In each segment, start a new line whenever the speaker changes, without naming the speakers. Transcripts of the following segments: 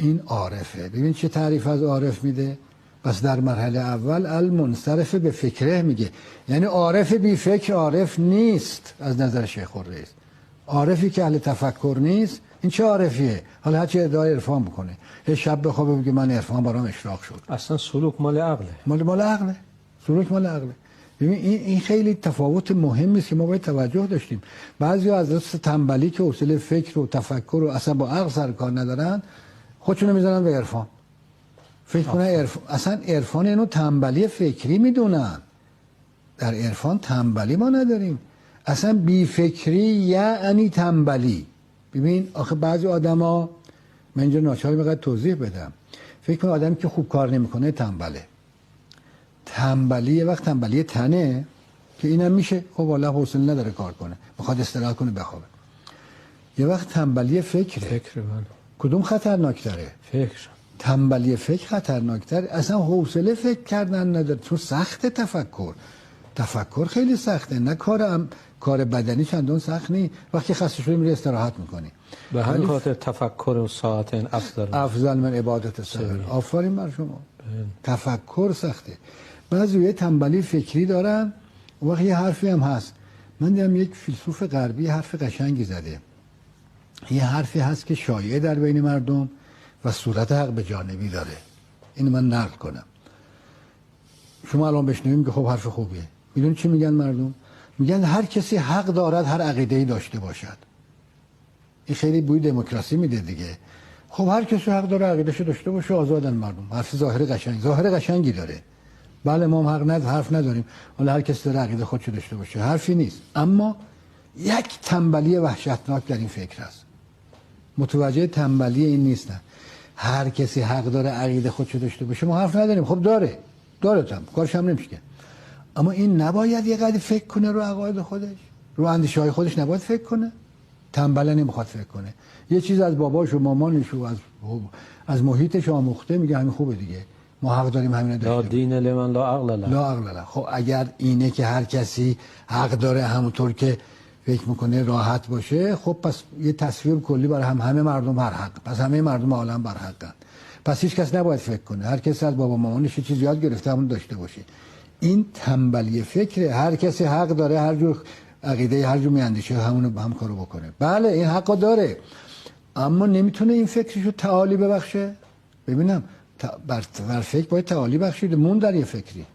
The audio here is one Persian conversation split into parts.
این عارفه. ببین چه تعریف از عارف میده. پس در مرحله اول المنصرف به فکره میگه، یعنی عارف بی فکر عارف نیست از نظر شیخ الرئیس. عارفی که اهل تفکر نیست این چه عارفیه؟ حالا هر چی ادعای عرفان بکنه، یه شب بخوابه بگه من عرفان برام اشراق شد.
اصلا سلوک مال عقله.
مال عقله. سلوک مال عقله. ببین این خیلی تفاوت مهمی است که ما باید توجه داشتیم. بعضیا از دست تنبلی که حوصله فکر و تفکر و اصلا با عقل سر کار ندارن خودشونو میزنن به عرفان. فکر کنه اصلا عرفان اینو تنبلی فکری میدونن. در عرفان تنبلی ما نداریم. اصلا بی فکری یعنی تنبلی. ببین آخه بعضی آدما، من اینجا ناچارم اینقدر توضیح بدم، فکر کنه آدمی که خوب کار نمیکنه تنبله. تنبلی یه وقت تنبلی تنه که اینم میشه، خب والله حوصله نداره کار کنه، میخواد استراحت کنه بخوابه. یه وقت تنبلی فکره. کدوم خطرناکتره؟
فکر.
تنبلی فکر خطرناکتر. اصلا حوصله فکر کردن نداره، چون سخت تفکر خیلی سخته. نه کار بدنی چندان سخت نی. وقتی خسته شدی میری استراحت میکنی.
به همین خاطر تفکر و ساعتین
افضل من عبادت سر. آفرین بر شما. تفکر سخته. بعضی یه تنبلی فکری دارن. اون وقت یه حرفی هم هست، من دیدم یک فیلسوف غربی حرف قشنگی زده. یه حرفی هست که شایعه در بین مردم و صورت حق به جانبی داره. اینو من نقل کنم. شما الان بشنویم که خب حرف خوبیه. میدونی چی میگن مردم؟ میگن هر کسی حق دارد هر عقیده‌ای داشته باشد. این خیلی بوی دموکراسی میده دیگه. خب هر کسی حق داره عقیده‌شو داشته باشه، آزادن مردم. حرف ظاهر قشنگی داره. بله ما هم حرف نداریم. حالا هر کسی داره عقیده خودشو داشته باشه. حرفی نیست. اما یک تنبلی وحشتناک در این فکر است. متوجه تنبلی این نیستن. هر کسی حق داره عقیده خودشو داشته باشه. ما حرف نداریم. خب داره تام کارش هم نمیشه. اما این نباید یه قدر فکر کنه رو عقاید خودش، رو اندیشه‌های خودش نباید فکر کنه. تنبل نمیخواد فکر کنه. یه چیز از باباش و مامانش و از محیطش آموخته، میگه همین خوبه دیگه. ما حق داریم همین داشته
لا دین لمن لا عقل له.
لا عقل له. خب اگر اینه که هر کسی حق داره همونطور که فکر میکنه راحت باشه، خب پس یه تصویر کلی برای همه مردم بر حق. پس همه مردم عالم بر حقن. پس هیچ کس نباید فکر کنه. هر کس از بابا مامانش چیزی یاد گرفته همون داشته باشه. این تنبلی فکره. هر کسی حق داره هر جور عقیده هر جور میاندیشه هم کارو بکنه. بله این حقا داره، اما نمیتونه این فکرشو تعالی ببخشه. ببینم بر فکر باید تعالی بخشید. مون در یه فکری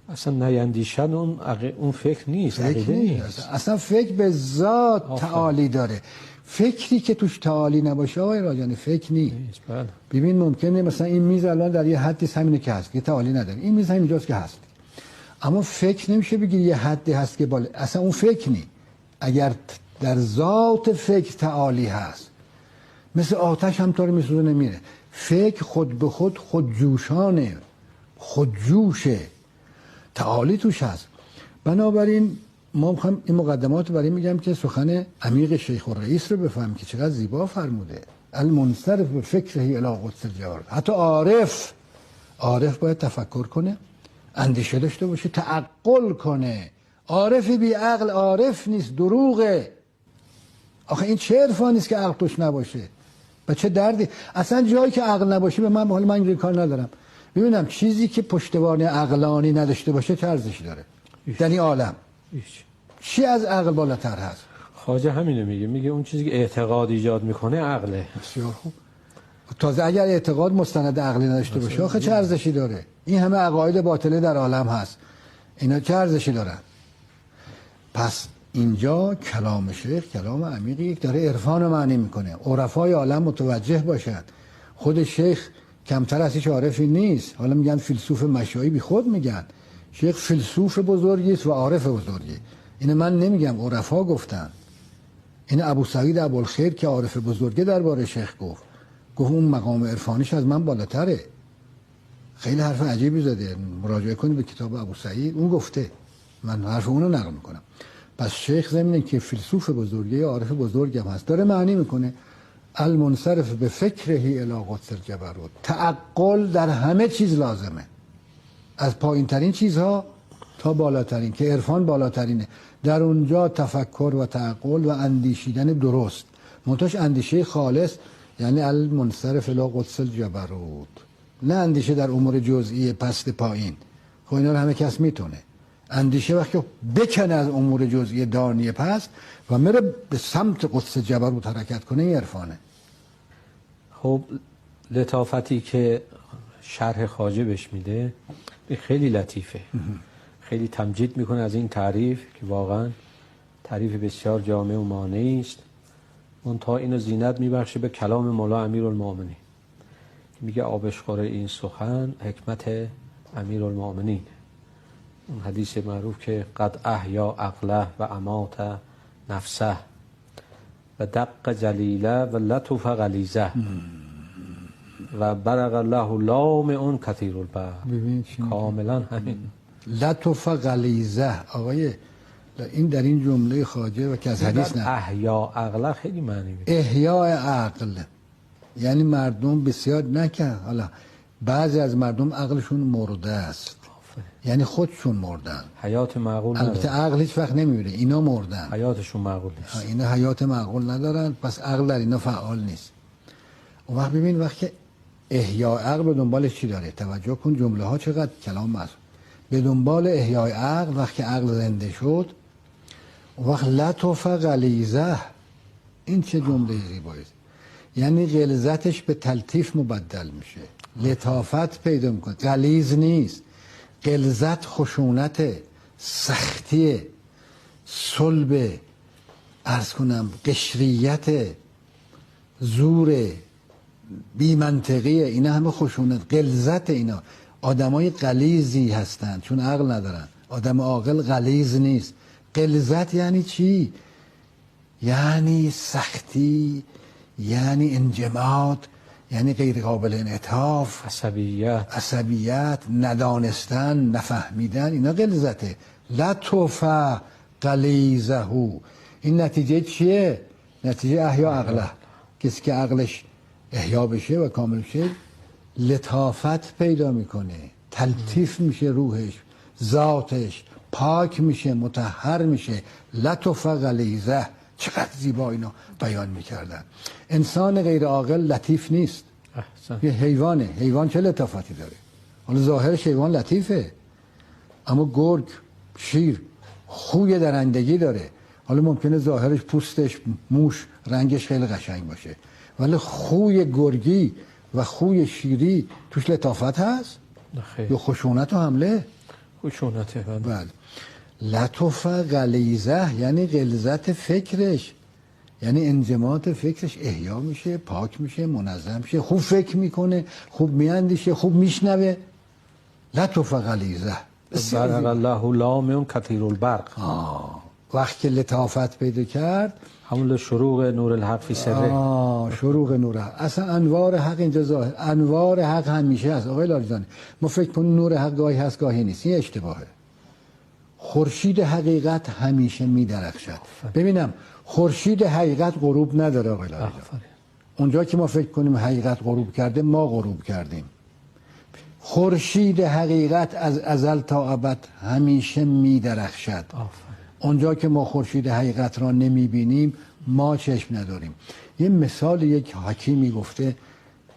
اصلا نیندیشن اون فکر نیست، عقیده نیست.
اصلا فکر به ذات تعالی داره. فکری که توش تعالی نباشه آقای راجانی فکر نیست.
بله.
ببین ممکنه مثلا این میز الان در یه حدی همینه که هست که تعالی نداره، این میز همینجاست که هست، اما فکر نمیشه بگی یه حدی هست که بالا. اصلا اون فکر نی. اگر در ذات فکر تعالی هست، مثل آتش هم طور میسوزه نمیره. فکر خود به خود جوشانه، خودجوشه، تعالی توش هست. بنابراین ما میخوام این مقدمات رو برای میگم که سخن عمیق شیخ الرئیس رو بفهم که چقدر زیبا فرموده. المنصرف به فکره الی قدس الجبروت. حتی عارف باید تفکر کنه، اندیشه داشته باشه، تعقل کنه. عارف بی عقل عارف نیست، دروغه. آخه این چه عرفانی است که عقل توش نباشه؟ و چه دردی. اصلا جایی که عقل نباشه به من اینجوری کار ندارم. ببینم چیزی که پشتوانه عقلانی نداشته باشه چه ارزشی داره در این عالم؟ چی از عقل بالاتر هست؟
خواجه همینو میگه اون چیزی که اعتقاد ایجاد میکنه عقله.
بسیار خوب. تازه اگر اعتقاد مستند عقلی نداشته باشه آخه چه ارزشی داره؟ این همه عقاید باطله در عالم هست، اینا چه ارزشی دارن؟ پس اینجا کلام شیخ کلام عمیقی یک داره عرفان رو معنی میکنه. عرفای عالم متوجه باشند. خود شیخ کمتر از هیچ عارفی نیست. حالا میگن فیلسوف مشایی، بی خود میگن. شیخ فیلسوف بزرگی است و عارف بزرگی. اینو من نمیگم، عرفا گفتن. این ابو سعید ابوالخیر که عارف بزرگه درباره شیخ گفت اون مقام عرفانیش از من بالاتره. خیلی حرف عجیبی زده، مراجعه کنید به کتاب ابو سعید، اون گفته، من حرف اونو نقل میکنم. پس شیخ زمینه که فیلسوف بزرگه، عارف بزرگی هم هست، داره معنی میکنه المنصرف به فکره الی قدس الجبروت. تعقل در همه چیز لازمه، از پایین ترین چیزها تا بالاترین، که عرفان بالاترینه. در اونجا تفکر و تعقل و اندیشیدن درست، منتهاش اندیشه خالص. یعنی المنصرف لا قدس الجبروت، نه اندیشه در امور جزئی پست پایین. خب اینا رو همه کس میتونه. اندیشه وقتی بکنه از امور جزئی دانی پست و میره به سمت قدس جبروت حرکت کنه، این عرفانه.
خب لطافتی که شرح خواجه بهش میده خیلی لطیفه، خیلی تمجید میکنه از این تعریف که واقعا تعریف بسیار جامع و مانعی است. اون تا اینو زینت میبخشه به کلام مولا امیرالمومنین، میگه آبشخور این سخن حکمت امیرالمومنین. اون حدیث معروف که قد احیا عقله و امات نفسه و دق جلیله و لطف غلیظه و برق الله لام اون کثیر البحر. کاملا همین
لطف غلیظه آقای این در این جمله خواجه و که از حدیث نه.
احیا عقله خیلی معنی میده.
احیاء عقل یعنی مردم بسیار نکن، حالا بعضی از مردم عقلشون مرده است، یعنی خودشون مردن،
حیات معقول ندارن.
البته عقل هیچ وقت نمیمیره، اینا مردن،
حیاتشون معقول نیست.
اینا حیات معقول ندارن، پس عقل در اینا فعال نیست. اون وقت ببین وقتی احیاء عقل به دنبالش چی داره؟ توجه کن جمله ها چقدر کلام است. به دنبال احیاء عقل وقتی عقل زنده شد، اون وقت لطف غلیظه، این چه جمله زیبایی است. یعنی غلظتش به تلطیف مبدل میشه، لطافت پیدا میکنه. غلیظ نیست، غلظت خشونت، سختی، صلب، عرض کنم قشریت، زور، بی منطقیه، اینا همه خشونت، غلظت. اینا آدمای غلیظی هستند چون عقل ندارن. آدم عاقل غلیظ نیست. غلظت یعنی چی؟ یعنی سختی، یعنی انجماد، یعنی غیر قابل انعطاف، عصبیت، ندانستن، نفهمیدن، اینا غلظته. لطف غلیظه، این نتیجه چیه؟ نتیجه احیا عقله. کسی که عقلش احیا بشه و کامل شه لطافت پیدا میکنه، تلطیف میشه، روحش ذاتش پاک میشه، مطهر میشه. لطف غلیظه، چقدر زیبا اینو بیان میکردن. انسان غیر عاقل لطیف نیست. یه حیوانه. حیوان چه لطافتی داره؟ حالا ظاهرش حیوان لطیفه، اما گرگ، شیر خوی درندگی داره. حالا ممکنه ظاهرش، پوستش، موش، رنگش خیلی قشنگ باشه، ولی خوی گرگی و خوی شیری توش لطافت هست؟ یا خشونت و حمله؟
خشونته.
بله. لطف غلیظه یعنی غلظت فکرش، یعنی انجماد فکرش احیا میشه، پاک میشه، منظم میشه، خوب فکر میکنه، خوب میاندیشه، خوب میشنوه. لطف غلیظه.
برق الله لام کثیر البرق.
وقتی لطافت پیدا کرد،
همون شروق نور الحق فی سره.
شروق نور حق. اصلا انوار حق اینجا ظاهر، انوار حق همیشه هست. آقای لاریجانی ما فکر کنیم نور حق گاهی هست گاهی نیست، این اشتباهه. خورشید حقیقت همیشه میدرخشد. ببینم خورشید حقیقت غروب نداره آقای لاریجانی. اونجا که ما فکر کنیم حقیقت غروب کرده، ما غروب کردیم. خورشید حقیقت از ازل تا ابد همیشه میدرخشد. اونجا که ما خورشید حقیقت را نمیبینیم، ما چشم نداریم. یه مثال یک حکیمی گفته،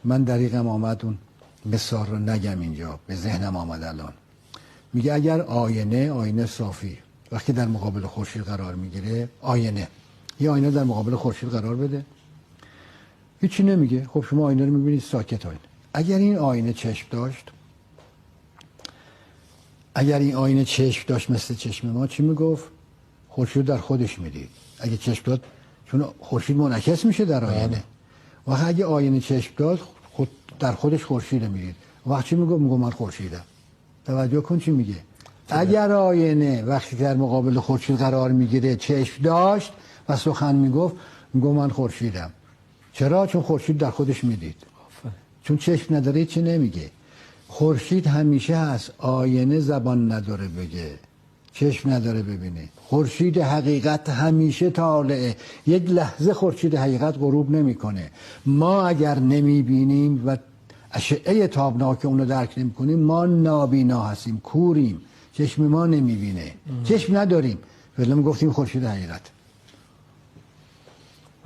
من دریغم آمد اون مثال رو نگم اینجا، به ذهنم آمد الان. میگه اگر آینه صافی وقتی در مقابل خورشید قرار میگیره، یه آینه در مقابل خورشید قرار بده، هیچی نمیگه. خب شما آینه رو میبینید ساکت. اگر این آینه چشم داشت مثل چشم ما، چی میگفت؟ خورشید در خودش میدید. اگه چشم داد، چون خورشید منعکس میشه در آینه، و اگه آینه چشم داد در خودش خورشید میدید. وقتی چی میگه؟ من خورشیدم. توجه کن چی میگه. اگر آینه وقتی در مقابل خورشید قرار میگیره چشم داشت و سخن میگفت من خورشیدم. چرا؟ چون خورشید در خودش میدید. چون چشم نداره چی نمیگه. خورشید همیشه هست، آینه زبان نداره بگه، چشم نداره ببینه. خورشید حقیقت همیشه طالعه. یک لحظه خورشید حقیقت غروب نمیکنه. ما اگر نمیبینیم و اشعه تابناک اونو درک نمیکنیم، ما نابینا هستیم، کوریم، چشم ما نمیبینه، چشم نداریم، ولی ما گفتیم خورشید حقیقت.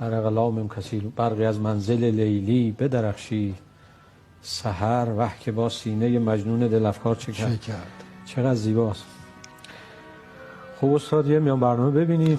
برق لام کثیر، برقی از منزل لیلی بدرخشید سحر، وح که با سینه مجنون دل افکار چه کرد. چقدر زیباست. خب استاد یه میان برنامه ببینید.